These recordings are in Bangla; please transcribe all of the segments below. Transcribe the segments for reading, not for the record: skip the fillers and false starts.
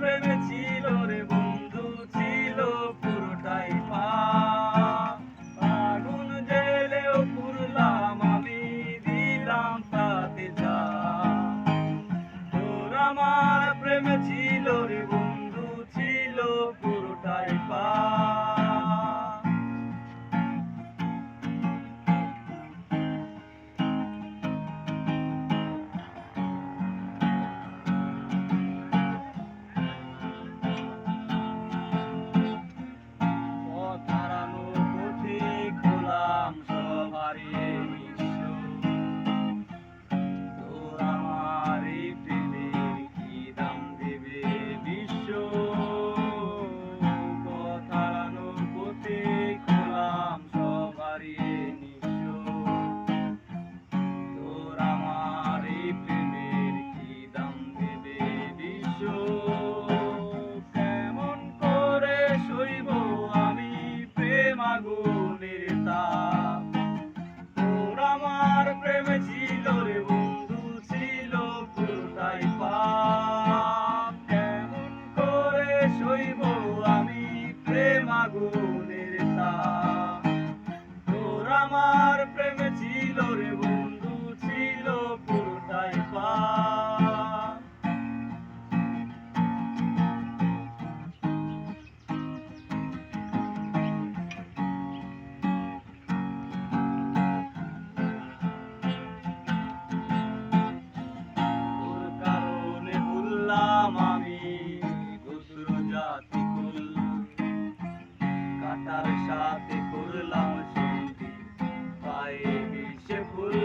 প্রেমে ছিল রে বন্ধু, ছিল পুরোটাই আগুন জেলেও পুরলাম আমি, দিলাম তাতে জান। তোর আমার প্রেমে ছিল রে বন্ধু, ছিল পুরোটাই আগুনের তাপ। তোর আমার প্রেমে ছিল রে বন্ধু, ছিল পুরোটাই পাপ। কেমন করে সইব আমি প্রেম আগুনের তাপ। তোর আমার প্রেমে ছিল রে বন্ধু, ছিল পুরোটাই পাপ। আমি গোত্র জাতি কুল, কাটার সাথে করলাম সন্ধি, পায়ে বিষে ফুল।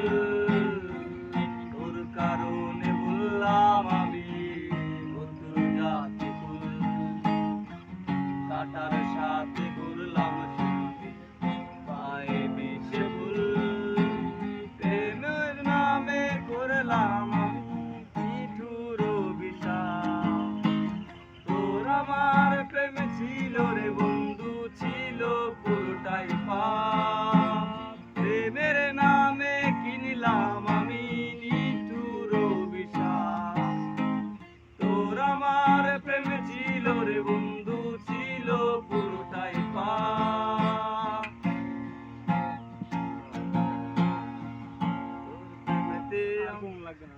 তোর কারণে বললাম আমি গোত্র জাতি কুল, কাটার সাথে করলাম সন্ধি, পায়ে বিষে ফুল। প্রেমের নামে করলাম আমার প্রেমে ছিল রে বন্ধু, ছিল পুরোটাই পাপ। প্রেমের নামে কিনলাম আমি নিঠুর বিশ্বাস। তোর আমার প্রেমে ছিল রে বন্ধু, ছিল পুরোটাই পাপ। তোর প্রেমেতে আগুন লাগে না।